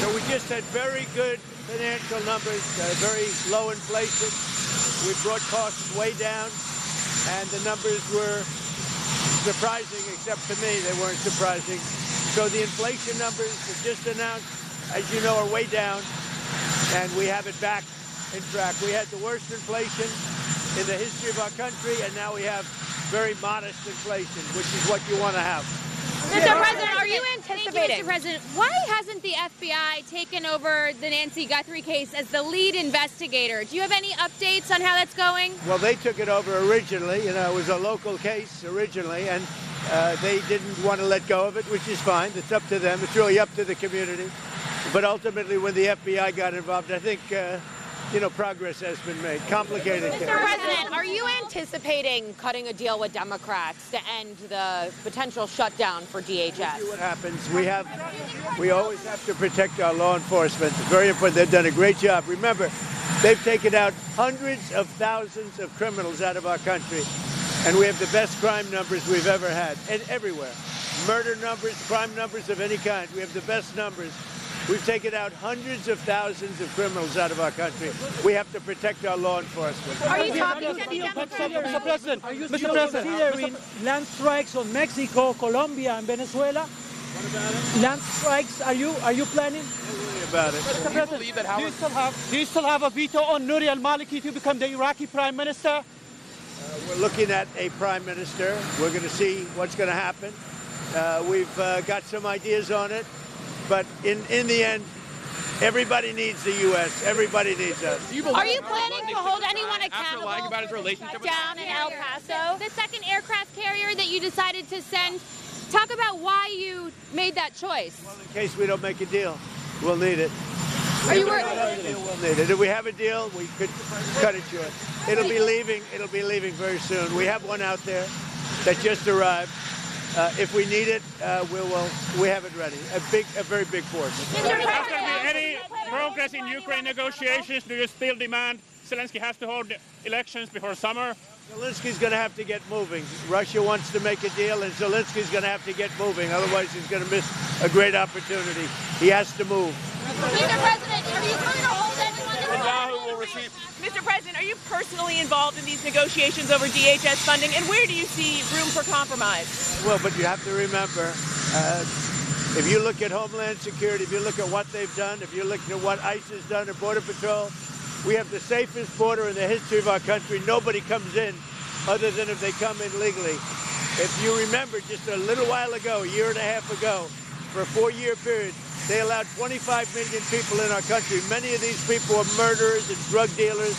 So we just had very good financial numbers, very low inflation. We brought costs way down, and the numbers were surprising, except to me, they weren't surprising. So the inflation numbers that just announced, as you know, are way down, and we have it back in track. We had the worst inflation in the history of our country, and now we have very modest inflation, which is what you want to have. Mr. President, are you anticipating? Thank you, Mr. President, why hasn't the FBI taken over the Nancy Guthrie case as the lead investigator? Do you have any updates on how that's going? Well, they took it over originally. You know, it was a local case originally, and they didn't want to let go of it, which is fine. It's up to them. It's really up to the community. But ultimately, when the FBI got involved, I think, progress has been made. Complicated case. Mr. President, are you anticipating cutting a deal with Democrats to end the potential shutdown for DHS? We'll see what happens. We always have to protect our law enforcement. It's very important. They've done a great job. Remember, they've taken out hundreds of thousands of criminals out of our country, and we have the best crime numbers we've ever had, and everywhere. Murder numbers, crime numbers of any kind. We have the best numbers. We've taken out hundreds of thousands of criminals out of our country. We have to protect our law enforcement. Are you talking to the Democrats? Mr. President, Mr. President, land strikes on Mexico, Colombia, and Venezuela. What about it? Land strikes. Are you planning? Don't worry about it. Mr. President, do you still have a veto on Nouri al-Maliki to become the Iraqi Prime Minister? We're looking at a prime minister. We're going to see what's going to happen. We've got some ideas on it. But in the end, everybody needs the U.S. Everybody needs us. Are you planning to hold anyone accountable lying about his relationship with down in El Paso? The second aircraft carrier that you decided to send, talk about why you made that choice. Well, in case we don't make a deal, we'll need it. Are you We'll need it. If we have a deal, we could cut it short. It'll be leaving very soon. We have one out there that just arrived. If we need it, we have it ready. A very big force. Has there been any progress in Ukraine negotiations? Do you still demand Zelensky has to hold elections before summer? Zelensky's going to have to get moving. Russia wants to make a deal, and Zelensky's going to have to get moving. Otherwise, he's going to miss a great opportunity. He has to move. Mr. President, are you going to hold anyone Netanyahu will receive. Mr. President, are you personally involved in these negotiations over DHS funding, and where do you see room for compromise? Well, but you have to remember, if you look at Homeland Security, if you look at what they've done, if you look at what ICE has done at Border Patrol, we have the safest border in the history of our country. Nobody comes in other than if they come in legally. If you remember, just a little while ago, a year and a half ago, for a 4-year period, they allowed 25 million people in our country. Many of these people are murderers and drug dealers,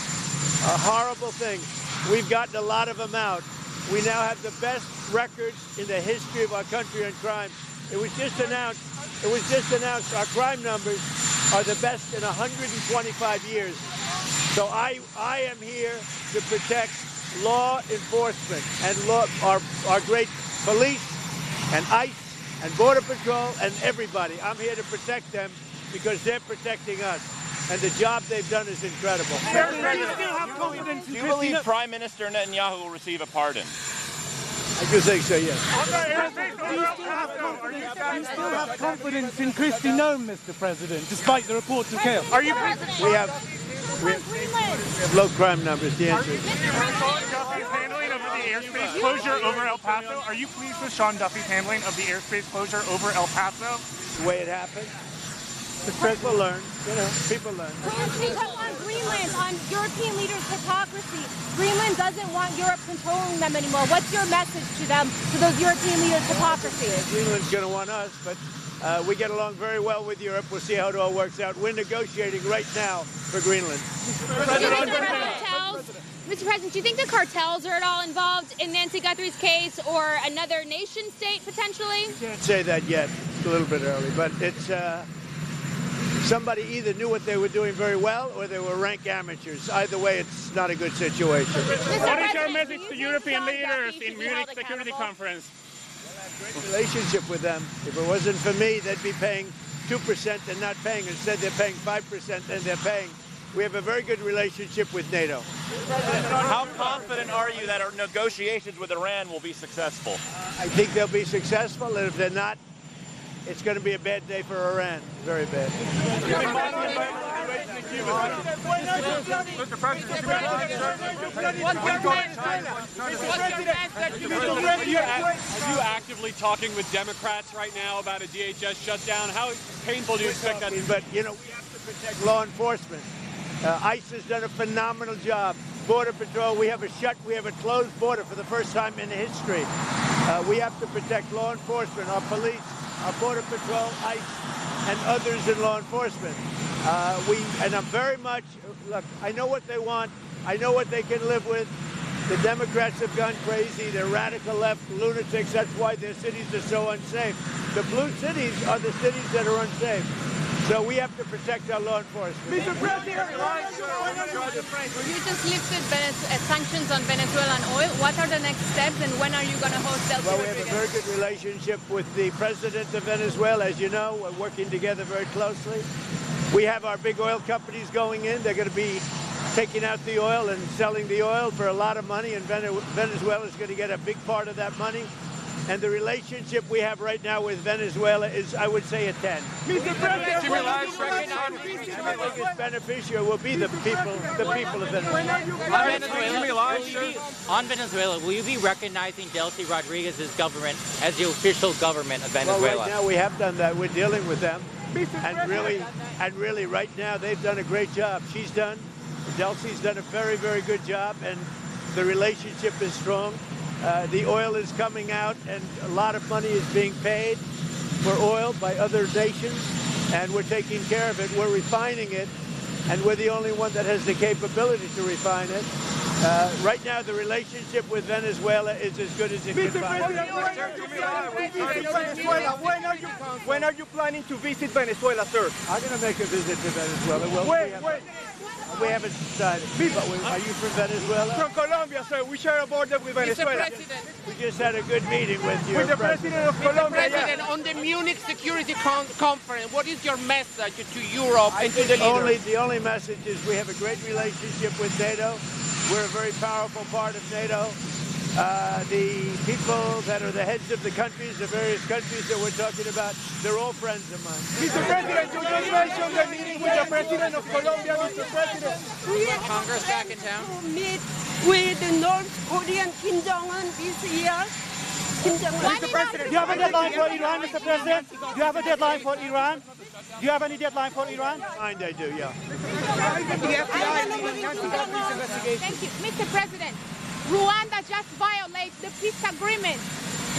horrible things. We've gotten a lot of them out. We now have the best records in the history of our country on crime. It was just announced our crime numbers are the best in 125 years. So I am here to protect law enforcement and our great police and ICE and Border Patrol and everybody. I'm here to protect them because they're protecting us. And the job they've done is incredible. Do you believe Prime Minister Netanyahu will receive a pardon? I do think so, yes. Do you still have confidence in Kristi Noem, Mr. President, despite the reports of chaos? Are you We have low crime numbers. The answer is Duffy's handling of the airspace closure over El Paso. Are you pleased with Sean Duffy's handling of the airspace closure over El Paso? the way it happened. People learn. People learn. On Greenland, on European leaders' hypocrisy. Greenland doesn't want Europe controlling them anymore. What's your message to them, to those European leaders' hypocrisy? Greenland's going to want us, but we get along very well with Europe. We'll see how it all works out. We're negotiating right now for Greenland. Mr. President, do you think the cartels are at all involved in Nancy Guthrie's case or another nation state potentially? Can't say that yet. It's a little bit early, but it's somebody either knew what they were doing very well or they were rank amateurs. Either way, it's not a good situation. What is your message to European leaders in Munich Security Conference? Great relationship with them. If it wasn't for me, they'd be paying 2% and not paying. Instead, they're paying 5% and they're paying. We have a very good relationship with NATO. How confident are you that our negotiations with Iran will be successful? I think they'll be successful, and if they're not, it's going to be a bad day for Iran. Very bad. Are you actively talking with Democrats right now about a DHS shutdown? How painful do you expect that to be? But, you know, we have to protect law enforcement. ICE has done a phenomenal job. Border Patrol, we have a closed border for the first time in history. We have to protect law enforcement, our police, our Border Patrol, ICE, and others in law enforcement. And I'm very much, look, I know what they want. I know what they can live with. The Democrats have gone crazy. They're radical left lunatics. That's why their cities are so unsafe. The blue cities are the cities that are unsafe. So we have to protect our law enforcement. Mr. President, You just lifted sanctions on Venezuelan oil. What are the next steps, and when are you going to host Delcy Well, we Rodriguez? have a very good relationship with the president of Venezuela. As you know, we're working together very closely. We have our big oil companies going in. They're going to be taking out the oil and selling the oil for a lot of money, and Venezuela is going to get a big part of that money. And the relationship we have right now with Venezuela is, I would say, a 10. Mr. President, The biggest beneficiary will be the people of Venezuela. On Venezuela, will you be recognizing Delcy Rodriguez's government as the official government of Venezuela? Well, right now we have done that. We're dealing with them. And really, right now, they've done a great job. Delcy's done a very, very good job, and the relationship is strong. The oil is coming out, and a lot of money is being paid for oil by other nations, and we're taking care of it. We're refining it, and we're the only one that has the capability to refine it. Right now, the relationship with Venezuela is as good as it can be. When are you planning to visit Venezuela, sir? I'm going to make a visit to Venezuela. We haven't decided. Are you from Venezuela? From Colombia, sir. We share a border with Venezuela. We just had a good meeting with you. With the president of Colombia, President, on the Munich Security Conference, what is your message to Europe and to the leaders? The only message is we have a great relationship with NATO. We're a very powerful part of NATO. The people that are the heads of the countries, the various countries that we're talking about, they're all friends of mine. Mr. President, you just mentioned the meeting with the president of Colombia, Mr. President. We have Congress back in town? To meet with the North Korean Kim Jong-un this year. Mr. President, do you have a deadline for Iran, Mr. President? Do you have a deadline for Iran? Do you have any deadline for Iran? I do, yeah. Thank you. Mr. President, Rwanda just violated the peace agreement.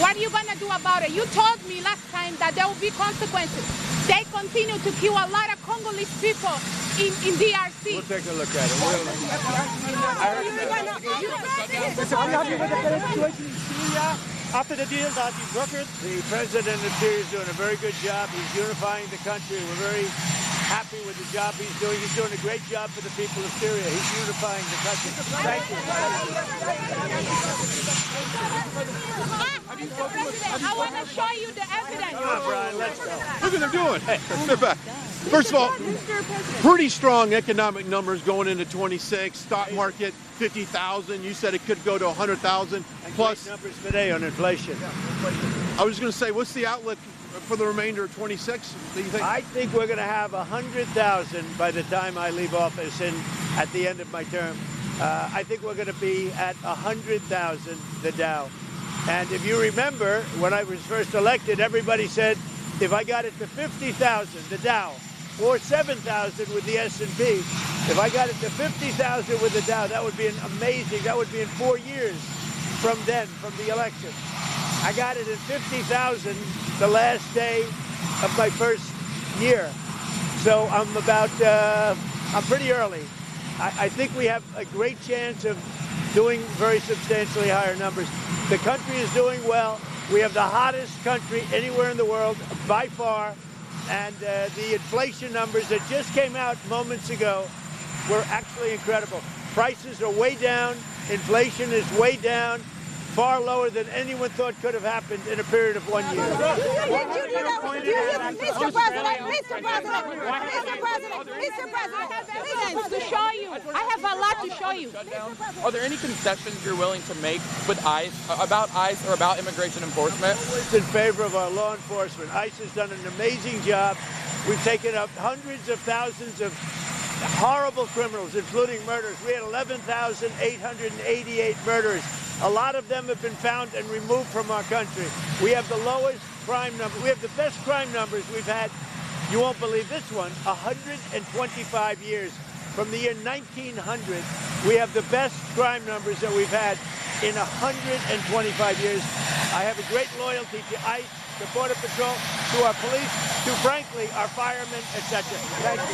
What are you going to do about it? You told me last time that there will be consequences. They continue to kill a lot of Congolese people in DRC. We'll take a look at it. Are you happy with the current situation in Syria after the deal that you brokered? The president of Syria is doing a very good job. He's unifying the country. We're very happy with the job he's doing. He's doing a great job for the people of Syria. He's unifying the country. Thank you. I want to show you the evidence. Come on, Brian, let's go. Look what they're doing. Hey, step back. First of all, pretty strong economic numbers going into 26. Stock market, 50,000. You said it could go to 100,000 plus. Great numbers today on inflation. I was going to say, what's the outlook for the remainder of 26? Do you think? I think we're going to have 100,000 by the time I leave office at the end of my term. I think we're going to be at 100,000, the Dow. And if you remember, when I was first elected, everybody said, if I got it to 50,000, the Dow, or 7,000 with the S&P, if I got it to 50,000 with the Dow, that would be amazing. That would be in 4 years from then, from the election. I got it at 50,000 the last day of my first year. So I'm pretty early. I think we have a great chance of doing very substantially higher numbers. The country is doing well. We have the hottest country anywhere in the world by far. And the inflation numbers that just came out moments ago were actually incredible. Prices are way down. Inflation is way down. far lower than anyone thought could have happened in a period of 1 year. Mr. President, to show you. I have a lot to show you. Are there any concessions you're willing to make with ICE, about ICE or about immigration enforcement? It's in favor of our law enforcement. ICE has done an amazing job. We've taken up hundreds of thousands of horrible criminals, including murders. We had 11,888 murders. A lot of them have been found and removed from our country. We have the lowest crime number. We have the best crime numbers we've had, you won't believe this one, 125 years. From the year 1900, we have the best crime numbers that we've had in 125 years. I have a great loyalty to ICE, to Border Patrol, to our police, to, frankly, our firemen, etc. Thank you.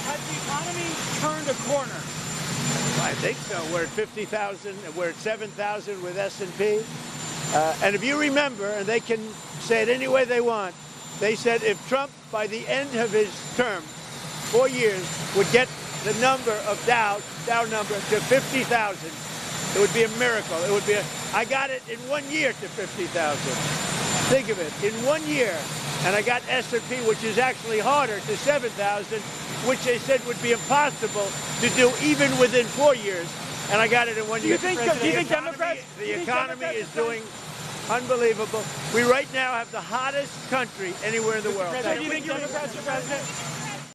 Has the economy turned a corner? I think so. We're at 50,000. We're at 7,000 with S&P. And if you remember, and they can say it any way they want, they said if Trump, by the end of his term, 4 years, would get the number of Dow number to 50,000, it would be a miracle. It would be I got it in 1 year to 50,000. Think of it, in 1 year. And I got S&P, which is actually harder, to 7,000, which they said would be impossible to do even within 4 years. And I got it in 1 year. Do you think Democrats? The economy is doing unbelievable. We right now have the hottest country anywhere in the world. Do you think Democrats are president?